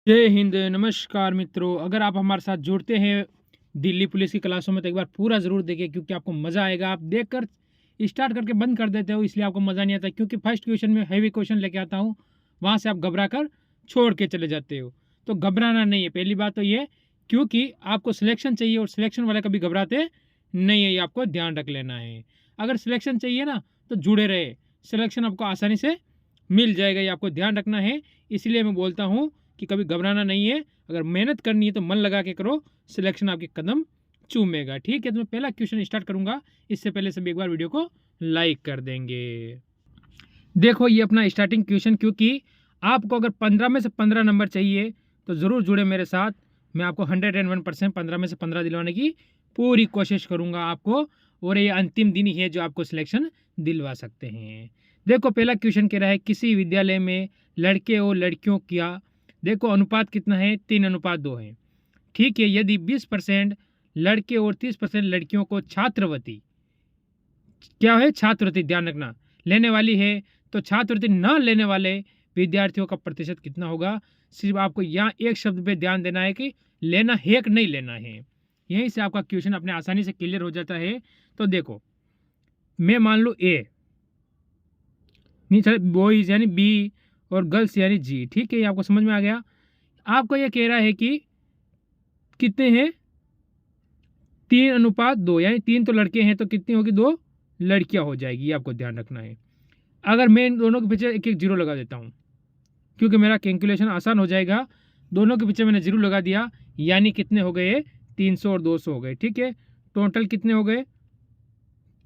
जय हिंद, नमस्कार मित्रों। अगर आप हमारे साथ जुड़ते हैं दिल्ली पुलिस की क्लासों में तो एक बार पूरा ज़रूर देखें, क्योंकि आपको मज़ा आएगा। आप देखकर स्टार्ट करके बंद कर देते हो, इसलिए आपको मज़ा नहीं आता, क्योंकि फर्स्ट क्वेश्चन में हैवी क्वेश्चन लेके आता हूँ, वहाँ से आप घबरा कर छोड़ के चले जाते हो। तो घबराना नहीं है, पहली बात तो ये, क्योंकि आपको सिलेक्शन चाहिए और सिलेक्शन वाले कभी घबराते नहीं है, ये आपको ध्यान रख लेना है। अगर सिलेक्शन चाहिए ना तो जुड़े रहे, सिलेक्शन आपको आसानी से मिल जाएगा, ये आपको ध्यान रखना है। इसलिए मैं बोलता हूँ कि कभी घबराना नहीं है। अगर मेहनत करनी है तो मन लगा के करो, सिलेक्शन आपके कदम चूमेगा। ठीक है, तो मैं पहला क्वेश्चन स्टार्ट करूंगा। इससे पहले सभी एक बार वीडियो को लाइक कर देंगे। देखो ये अपना स्टार्टिंग क्वेश्चन, क्योंकि आपको अगर 15 में से 15 नंबर चाहिए तो ज़रूर जुड़े मेरे साथ। मैं आपको 101% 15 में से 15 दिलवाने की पूरी कोशिश करूंगा आपको, और ये अंतिम दिन ही है जो आपको सिलेक्शन दिलवा सकते हैं। देखो पहला क्वेश्चन कह रहा है, किसी विद्यालय में लड़के और लड़कियों का देखो अनुपात कितना है, 3:2 है। ठीक है, यदि 20% लड़के और 30% लड़कियों को छात्रवृत्ति, क्या है छात्रवृत्ति, ध्यान रखना, लेने वाली है, तो छात्रवृत्ति न लेने वाले विद्यार्थियों का प्रतिशत कितना होगा। सिर्फ आपको यहाँ एक शब्द पे ध्यान देना है कि लेना है कि नहीं लेना है। यहीं से आपका क्वेश्चन अपने आसानी से क्लियर हो जाता है। तो देखो मैं मान लूँ ए, नहीं सर, बॉयज यानी बी और गर्ल्स यानी जी। ठीक है, ये आपको समझ में आ गया। आपको ये कह रहा है कि कितने हैं, 3:2, यानी 3 तो लड़के हैं तो कितनी होगी, 2 लड़कियां हो जाएगी, ये आपको ध्यान रखना है। अगर मैं इन दोनों के पीछे एक एक जीरो लगा देता हूँ, क्योंकि मेरा कैलकुलेशन आसान हो जाएगा। दोनों के पीछे मैंने जीरो लगा दिया, यानी कितने हो गए, 300 और 200 हो गए। ठीक है, टोटल कितने हो गए,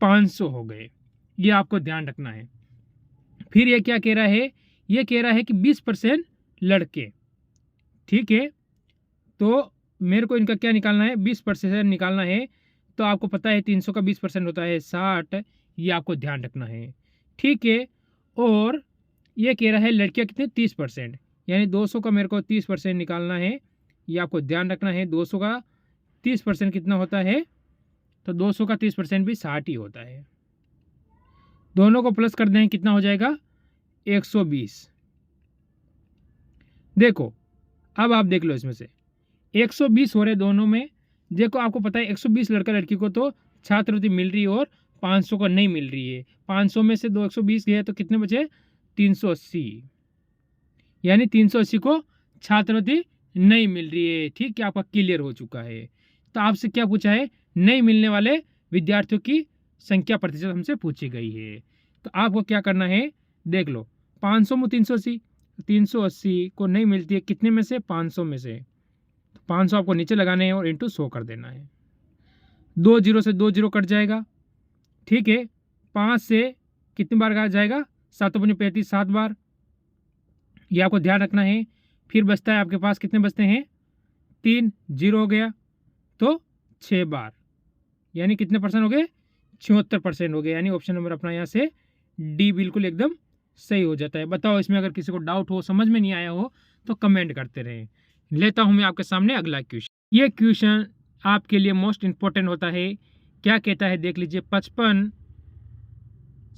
500 हो गए, ये आपको ध्यान रखना है। फिर ये क्या कह रहा है, ये कह रहा है कि 20% लड़के। ठीक है, तो मेरे को इनका क्या निकालना है, 20% निकालना है। तो आपको पता है 300 का 20% होता है 60, ये आपको ध्यान रखना है। ठीक है, और ये कह रहा है लड़कियां कितने, 30%, यानी 200 का मेरे को 30% निकालना है, ये आपको ध्यान रखना है। 200 का 30% कितना होता है, तो 200 का 30% भी 60 ही होता है। दोनों को प्लस कर दें, कितना हो जाएगा, 120। देखो अब आप देख लो, इसमें से 120 हो रहे दोनों में। देखो आपको पता है 120 लड़का लड़की को तो छात्रवृत्ति मिल रही है और 500 को नहीं मिल रही है। 500 में से 120 गए तो कितने बचे, 380, यानी 380 को छात्रवृत्ति नहीं मिल रही है। ठीक है, आपका क्लियर हो चुका है। तो आपसे क्या पूछा है, नहीं मिलने वाले विद्यार्थियों की संख्या प्रतिशत हमसे पूछी गई है। तो आपको क्या करना है, देख लो, 500 में 380, 380 को नहीं मिलती है कितने में से, 500 में से। 500 आपको नीचे लगाने हैं और इंटू 100 कर देना है। 2 जीरो से 2 जीरो कट जाएगा। ठीक है, 5 से कितनी बार कहा जाएगा, 7×5 7 बार, ये आपको ध्यान रखना है। फिर बचता है आपके पास, कितने बचते हैं, 3 जीरो हो गया, तो 6 बार, यानी कितने परसेंट हो गए, 76% हो गए। यानी ऑप्शन नंबर अपना यहाँ से डी बिल्कुल एकदम सही हो जाता है। बताओ इसमें अगर किसी को डाउट हो, समझ में नहीं आया हो, तो कमेंट करते रहें। लेता हूं मैं आपके सामने अगला क्वेश्चन। ये क्वेश्चन आपके लिए मोस्ट इंपॉर्टेंट होता है। क्या कहता है, देख लीजिए, 55,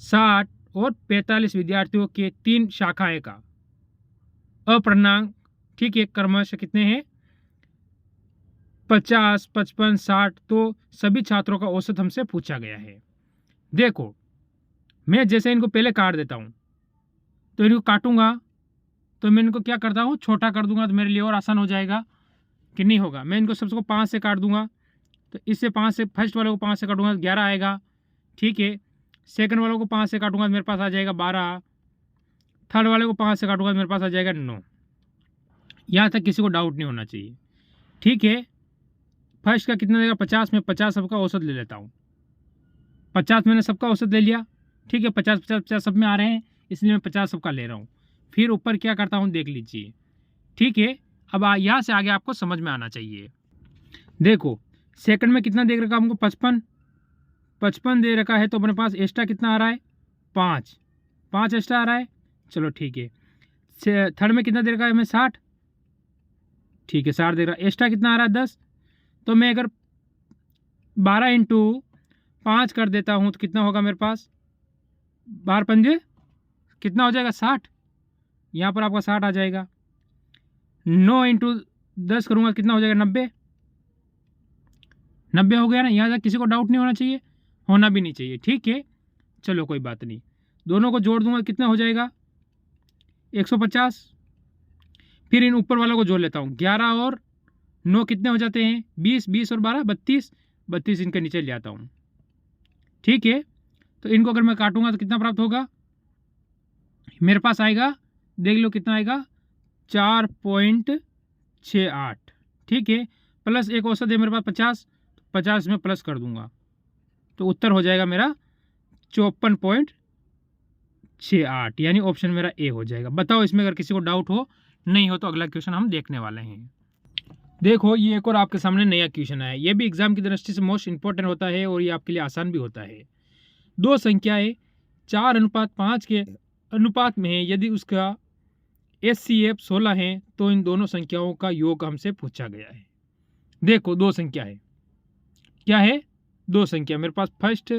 60 और 45 विद्यार्थियों के 3 शाखाएं का अपूर्णांक, ठीक है, क्रमशः कितने हैं, 50, 55, 60। तो सभी छात्रों का औसत हमसे पूछा गया है। देखो मैं जैसे इनको पहले काट देता हूं, तो इनको काटूंगा तो मैं इनको क्या करता हूँ, छोटा कर दूंगा, तो मेरे लिए और आसान हो जाएगा कि नहीं होगा। मैं इनको सबको 5 से काट दूंगा, तो इससे 5 से, फर्स्ट वाले को 5 से काटूंगा तो 11 आएगा। ठीक है, सेकंड वालों को 5 से काटूंगा तो मेरे पास आ जाएगा 12, थर्ड वाले को 5 से काटूंगा तो मेरे पास आ जाएगा 9। यहाँ तक किसी को डाउट नहीं होना चाहिए। ठीक है, फर्स्ट का कितना देगा, 50 में 50 सबका औसत ले लेता हूँ। 50 मैंने सबका औसत ले लिया। ठीक है, 50 50 50 सब में आ रहे हैं, इसलिए मैं 50 सबका ले रहा हूँ। फिर ऊपर क्या करता हूँ, देख लीजिए। ठीक है, अब यहाँ से आगे आपको समझ में आना चाहिए। देखो सेकंड में कितना दे रखा हमको, 55, 55 दे रखा है, तो अपने पास एक्स्ट्रा कितना आ रहा है, 5, 5 एक्स्ट्रा आ रहा है। चलो ठीक है, थर्ड में कितना दे रखा है हमें, 60। ठीक है, 60 दे रहा है, एक्स्ट्रा कितना आ रहा है, 10। तो मैं अगर 12×5 कर देता हूँ तो कितना होगा मेरे पास, 12×5 कितना हो जाएगा, 60। यहाँ पर आपका 60 आ जाएगा। 9 इंटू 10 करूँगा कितना हो जाएगा 90। 90 हो गया ना। यहाँ तक किसी को डाउट नहीं होना चाहिए, होना भी नहीं चाहिए, ठीक है। चलो कोई बात नहीं, दोनों को जोड़ दूंगा कितना हो जाएगा 150। फिर इन ऊपर वालों को जोड़ लेता हूँ, 11 और 9 कितने हो जाते हैं 20, 20 और 12 32, 32 इनके नीचे ले आता हूँ, ठीक है। तो इनको अगर मैं काटूंगा तो कितना प्राप्त होगा मेरे पास आएगा, देख लो कितना आएगा 4.68, ठीक है। प्लस एक औसत है मेरे पास 50, 50 में प्लस कर दूंगा तो उत्तर हो जाएगा मेरा 54.68, यानी ऑप्शन मेरा ए हो जाएगा। बताओ इसमें अगर किसी को डाउट हो, नहीं हो तो अगला क्वेश्चन हम देखने वाले हैं। देखो ये एक और आपके सामने नया क्वेश्चन है, ये भी एग्जाम की दृष्टि से मोस्ट इंपॉर्टेंट होता है और ये आपके लिए आसान भी होता है। दो संख्याएं 4:5 के अनुपात में है, यदि उसका HCF 16 है तो इन दोनों संख्याओं का योग हमसे पूछा गया है। देखो दो संख्या है, क्या है दो संख्या, मेरे पास फर्स्ट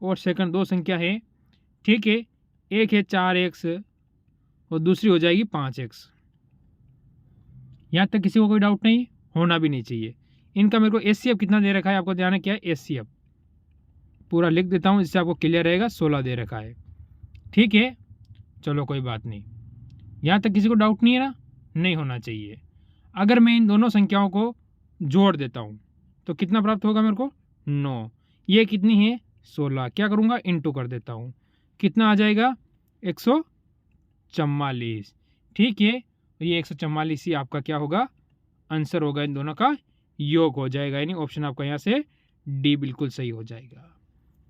और सेकंड दो संख्या है, ठीक है। एक है 4x और दूसरी हो जाएगी 5x। यहाँ तक किसी को कोई डाउट नहीं, होना भी नहीं चाहिए। इनका मेरे को HCF कितना दे रखा है आपको ध्यान है, क्या है HCF पूरा लिख देता हूँ इससे आपको क्लियर रहेगा, 16 दे रखा है, ठीक है। चलो कोई बात नहीं, यहाँ तक किसी को डाउट नहीं है ना, नहीं होना चाहिए। अगर मैं इन दोनों संख्याओं को जोड़ देता हूँ तो कितना प्राप्त होगा मेरे को 9, ये कितनी है 16, क्या करूँगा इंटू कर देता हूँ, कितना आ जाएगा 144, ठीक है। ये 144 ही आपका क्या होगा आंसर होगा, इन दोनों का योग हो जाएगा, यानी ऑप्शन आपका यहाँ से डी बिल्कुल सही हो जाएगा।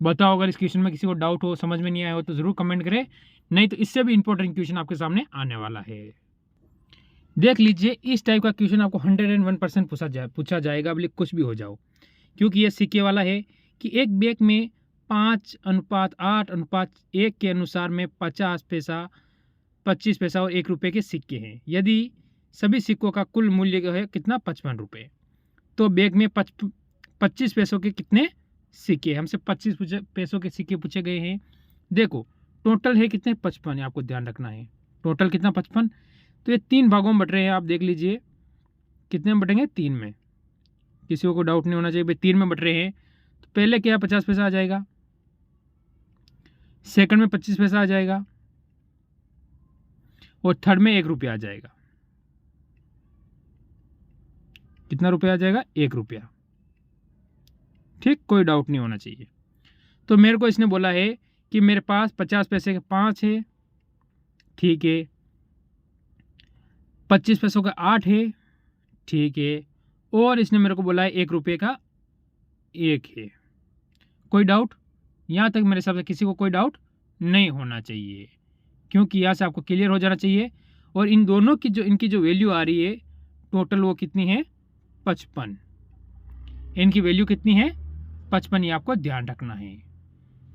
बताओ अगर इस क्वेश्चन में किसी को डाउट हो, समझ में नहीं आया हो तो ज़रूर कमेंट करें, नहीं तो इससे भी इंपॉर्टेंट क्वेश्चन आपके सामने आने वाला है। देख लीजिए इस टाइप का क्वेश्चन आपको 101% पूछा जाएगा, भले कुछ भी हो जाओ, क्योंकि ये सिक्के वाला है कि एक बैग में 5:8:1 के अनुसार में 50 पैसा, 25 पैसा और 1 रुपये के सिक्के हैं। यदि सभी सिक्कों का कुल मूल्य है कितना 55 रुपये, तो बैग में 25 पैसों के कितने सिक्के, हमसे 25 पैसों के सिक्के पूछे गए हैं। देखो टोटल है कितने 55, आपको ध्यान रखना है टोटल कितना 55, तो ये 3 भागों में बट रहे हैं, आप देख लीजिए कितने में बटेंगे 3 में, किसी को डाउट नहीं होना चाहिए भाई 3 में बट रहे हैं। तो पहले क्या 50 पैसा आ जाएगा, सेकंड में 25 पैसा आ जाएगा और थर्ड में 1 रुपया आ जाएगा। कितना रुपया आ जाएगा 1 रुपया, ठीक, कोई डाउट नहीं होना चाहिए। तो मेरे को इसने बोला है कि मेरे पास 50 पैसे के 5 है, ठीक है, 25 पैसों का 8 है, ठीक है, और इसने मेरे को बोला है 1 रुपये का 1 है। कोई डाउट, यहाँ तक मेरे हिसाब से किसी को कोई डाउट नहीं होना चाहिए, क्योंकि यहाँ से आपको क्लियर हो जाना चाहिए। और इन दोनों की जो इनकी जो वैल्यू आ रही है टोटल वो कितनी है 55, इनकी वैल्यू कितनी है 55, ये आपको ध्यान रखना है।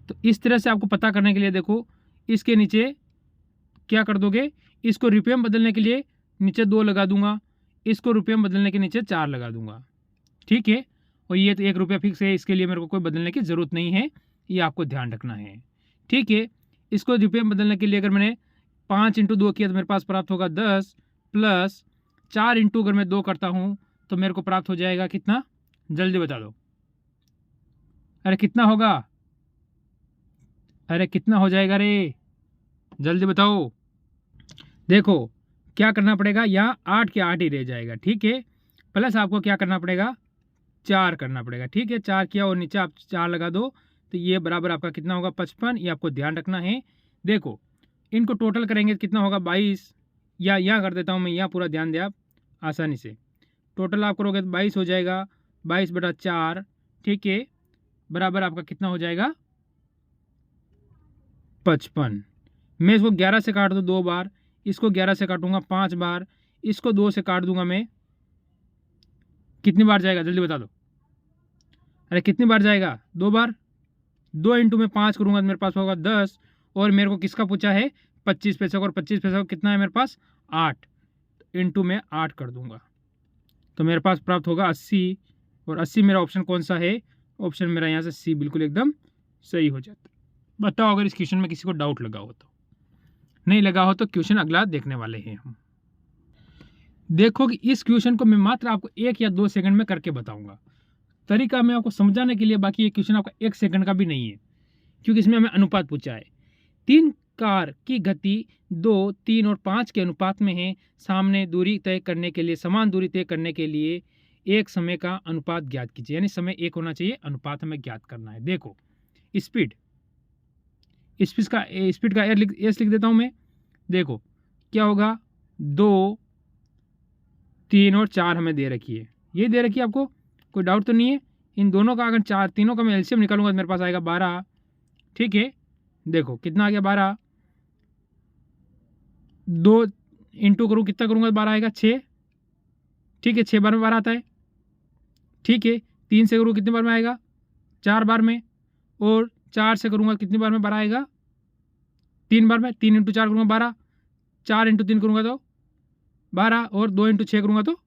तो इस तरह से आपको पता करने के लिए देखो इसके नीचे क्या कर दोगे, इसको रुपये में बदलने के लिए नीचे 2 लगा दूंगा, इसको रुपये में बदलने के नीचे 4 लगा दूंगा, ठीक है। और ये तो 1 रुपया फिक्स है, इसके लिए मेरे को कोई बदलने की ज़रूरत नहीं है, ये आपको ध्यान रखना है, ठीक है। इसको रुपये में बदलने के लिए अगर मैंने 5 × 2 किया तो मेरे पास प्राप्त होगा 10, प्लस 4 × अगर मैं 2 करता हूँ तो मेरे को प्राप्त हो जाएगा कितना, जल्दी बता दो, अरे कितना होगा, अरे कितना हो जाएगा रे, जल्दी बताओ। देखो क्या करना पड़ेगा, यहाँ 8 के 8 ही रह जाएगा, ठीक है, प्लस आपको क्या करना पड़ेगा 4 करना पड़ेगा, ठीक है। 4 किया और नीचे आप 4 लगा दो तो ये बराबर आपका कितना होगा 55, ये आपको ध्यान रखना है। देखो इनको टोटल करेंगे तो कितना होगा 22, या यहाँ कर देता हूँ मैं, यहाँ पूरा ध्यान दे आप आसानी से, टोटल आप करोगे तो 22 हो जाएगा, 22/4, ठीक है, बराबर आपका कितना हो जाएगा 55। मैं इसको 11 से काट दूँ 2 बार, इसको 11 से काटूंगा 5 बार, इसको 2 से काट दूंगा मैं, कितनी बार जाएगा जल्दी बता दो, अरे कितनी बार जाएगा 2 बार, 2 × मैं 5 करूँगा तो मेरे पास होगा 10, और मेरे को किसका पूछा है 25 पैसे का, और 25 पैसे का कितना है मेरे पास 8, × मैं 8 कर दूंगा तो मेरे पास प्राप्त होगा 80, और 80 मेरा ऑप्शन कौन सा है, ऑप्शन मेरा यहाँ से सी बिल्कुल एकदम सही हो जाता है। बताओ अगर इस क्वेश्चन में किसी को डाउट लगा हो तो, नहीं लगा हो तो क्वेश्चन अगला देखने वाले हैं हम। देखो कि इस क्वेश्चन को मैं मात्र आपको 1 या 2 सेकंड में करके बताऊंगा। तरीका मैं आपको समझाने के लिए, बाकी ये क्वेश्चन आपका 1 सेकंड का भी नहीं है, क्योंकि इसमें हमें अनुपात पूछा है। 3 कार की गति 2, 3 और 5 के अनुपात में है। सामने दूरी तय करने के लिए, समान दूरी तय करने के लिए एक समय का अनुपात ज्ञात कीजिए। यानी समय 1 होना चाहिए, अनुपात हमें ज्ञात करना है। देखो स्पीड का एस लिख देता हूं मैं। देखो क्या होगा, 2, 3 और 4 हमें दे रखी है। ये दे रखी है आपको, कोई डाउट तो नहीं है। इन दोनों का अगर तीनों का मैं एलसीएम निकालूंगा तो मेरे पास आएगा 12। ठीक है, देखो कितना आ गया 12। 2 इंटू करूँ कितना करूँगा, 12 आएगा 6। ठीक है, 6 बार में 12 आता है। ठीक है, 3 से करूँ कितनी बार में आएगा, 4 बार में। और 4 से करूँगा कितनी बार में 12 आएगा, 3 बार में। 3 इंटू 4 करूँगा 12, 4 इंटू 3 करूँगा तो 12, और 2 इंटू 6 करूँगा तो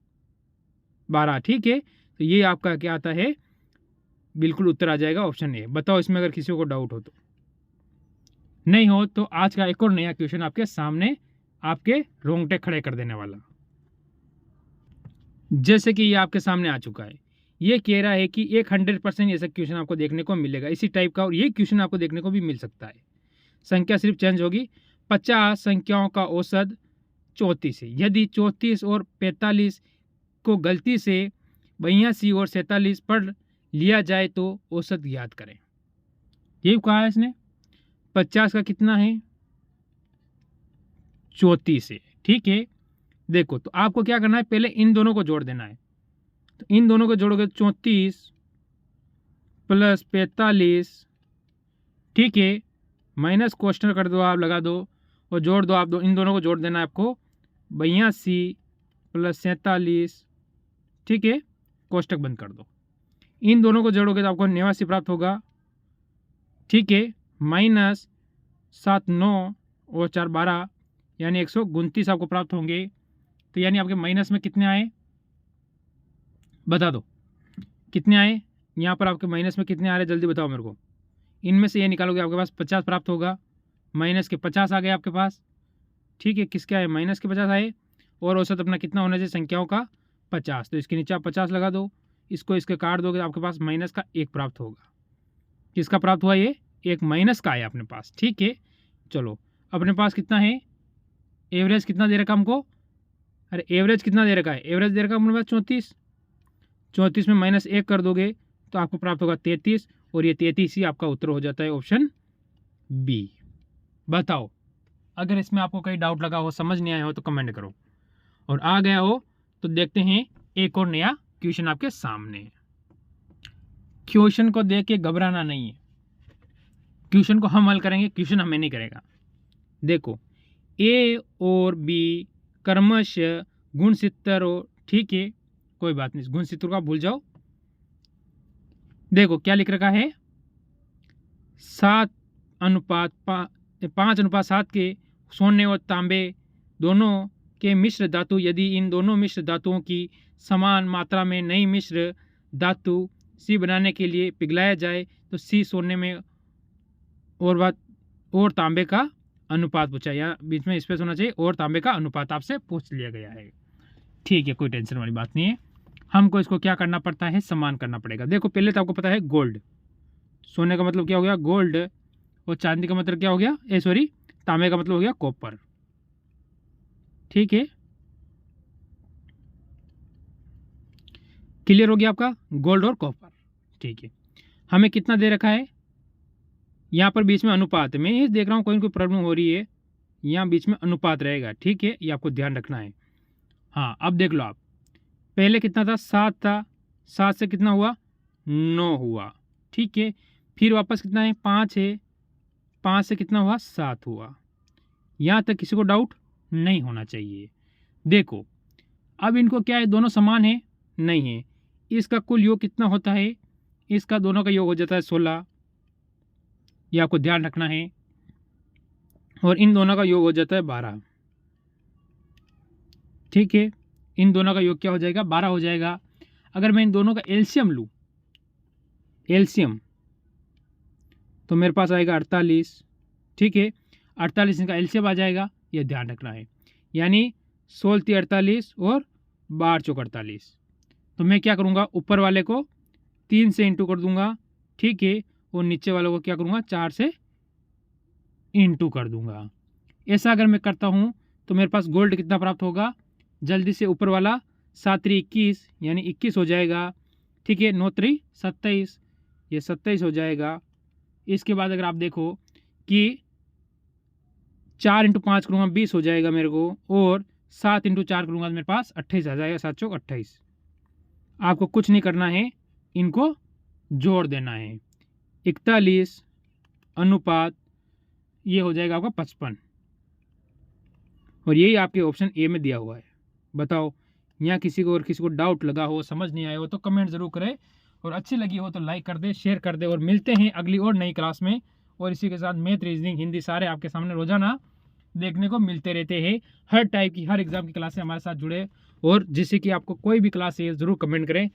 12। ठीक है, तो ये आपका क्या आता है, बिल्कुल उत्तर आ जाएगा ऑप्शन ए। बताओ इसमें अगर किसी को डाउट हो तो। नहीं हो तो आज का एक और नया क्वेश्चन आपके सामने, आपके रोंगटे खड़े कर देने वाला। जैसे कि ये आपके सामने आ चुका है। ये कह रहा है कि 100% ऐसा क्वेश्चन आपको देखने को मिलेगा इसी टाइप का, और ये क्वेश्चन आपको देखने को भी मिल सकता है। संख्या सिर्फ चेंज होगी। 50 संख्याओं का औसत 34 है। यदि 34 और 45 को गलती से 82 और 47 पढ़ लिया जाए तो औसत ज्ञात करें। ये कहा है इसने। 50 का कितना है, 34 है। ठीक है, देखो तो आपको क्या करना है, पहले इन दोनों को जोड़ देना है। तो इन दोनों को जोड़ोगे 34 प्लस 45। ठीक है, माइनस क्वेश्चन कर दो आप, लगा दो और जोड़ दो आप। इन दोनों को जोड़ देना है आपको, 82 प्लस 47। ठीक है, कोष्टक बंद कर दो। इन दोनों को जोड़ोगे तो आपको 89 प्राप्त होगा। ठीक है, माइनस 7 9 और 4 12, यानी 129 आपको प्राप्त होंगे। तो यानी आपके माइनस में कितने आए, बता दो कितने आए। यहाँ पर आपके माइनस में कितने आ रहे, जल्दी बताओ मेरे को। इनमें से ये निकालोगे आपके पास 50 प्राप्त होगा। माइनस के 50 आ गए आपके पास। ठीक है, किसके आए, माइनस के 50 आए। और औसत अपना कितना होना चाहिए, संख्याओं का 50। तो इसके नीचे आप 50 लगा दो, इसको इसके काट दोगे तो आपके पास माइनस का 1 प्राप्त होगा। किसका प्राप्त हुआ, ये 1 माइनस का आया अपने पास। ठीक है, चलो अपने पास कितना है, एवरेज कितना दे रखा हमको, अरे एवरेज कितना दे रखा है, एवरेज दे रखा अपने पास 34। 34 में माइनस 1 कर दोगे तो आपको प्राप्त होगा 33, और ये 33 ही आपका उत्तर हो जाता है ऑप्शन बी। बताओ अगर इसमें आपको कहीं डाउट लगा हो, समझ नहीं आया हो तो कमेंट करो, और आ गया हो तो देखते हैं एक और नया क्वेश्चन आपके सामने। क्वेश्चन को देख के घबराना नहीं है, क्वेश्चन को हम हल करेंगे, क्वेश्चन हमें नहीं करेगा। देखो ए और बी क्रमशः गुणसूत्र हो। ठीक है, कोई बात नहीं, गुणसूत्र का भूल जाओ। देखो क्या लिख रखा है, 5:7 के सोने और तांबे दोनों के मिश्र धातु, यदि इन दोनों मिश्र धातुओं की समान मात्रा में नई मिश्र धातु सी बनाने के लिए पिघलाया जाए तो सी सोने में और तांबे का अनुपात पूछा। या बीच में स्पेस होना चाहिए, और तांबे का अनुपात आपसे पूछ लिया गया है। ठीक है, कोई टेंशन वाली बात नहीं है। हमको इसको क्या करना पड़ता है, समान करना पड़ेगा। देखो पहले तो आपको पता है गोल्ड, सोने का मतलब क्या हो गया गोल्ड, और चांदी का मतलब क्या हो गया, तांबे का मतलब हो गया कॉपर। ठीक है, क्लियर हो गया आपका, गोल्ड और कॉपर। ठीक है, हमें कितना दे रखा है, यहाँ पर बीच में अनुपात, मैं ये देख रहा हूँ कोई प्रॉब्लम हो रही है, यहाँ बीच में अनुपात रहेगा। ठीक है, ये आपको ध्यान रखना है। हाँ अब देख लो आप, पहले कितना था, 7 था, 7 से कितना हुआ, 9 हुआ। ठीक है, फिर वापस कितना है, 5 है, 5 से कितना हुआ, 7 हुआ। यहाँ तक किसी को डाउट नहीं होना चाहिए। देखो अब इनको क्या है, दोनों समान है, नहीं है। इसका कुल योग कितना होता है, इसका दोनों का योग हो जाता है 16, ये आपको ध्यान रखना है। और इन दोनों का योग हो जाता है 12। ठीक है, इन दोनों का योग क्या हो जाएगा, 12 हो जाएगा। अगर मैं इन दोनों का एलसीएम लूँ, एलसीएम, तो मेरे पास आएगा 48। ठीक है, 48 इनका एलसीएम आ जाएगा, ये ध्यान रखना है। यानी 16 × 48 और 12 चौक 48। तो मैं क्या करूँगा, ऊपर वाले को 3 से इंटू कर दूंगा, ठीक है, और नीचे वालों को क्या करूँगा, 4 से इंटू कर दूंगा। ऐसा अगर मैं करता हूँ तो मेरे पास गोल्ड कितना प्राप्त होगा, जल्दी से ऊपर वाला 7 3 21 यानी 21 हो जाएगा, ठीक है, 9 3 27, ये 27 हो जाएगा। इसके बाद अगर आप देखो कि 4 इंटू 5 करूँगा 20 हो जाएगा मेरे को, और 7 इंटू 4 करूँगा तो मेरे पास 28 आ जाएगा, 7 चौक 28। आपको कुछ नहीं करना है, इनको जोड़ देना है। 41 अनुपात ये हो जाएगा आपका 55, और यही आपके ऑप्शन ए में दिया हुआ है। बताओ, यहाँ किसी को और किसी को डाउट लगा हो, समझ नहीं आया हो तो कमेंट ज़रूर करें, और अच्छी लगी हो तो लाइक कर दे, शेयर कर दे, और मिलते हैं अगली और नई क्लास में। और इसी के साथ मैथ, रीजनिंग, हिंदी सारे आपके सामने रोजाना देखने को मिलते रहते हैं। हर टाइप की, हर एग्जाम की क्लासें हमारे साथ जुड़े, और जिससे कि आपको कोई भी क्लास है ज़रूर कमेंट करें।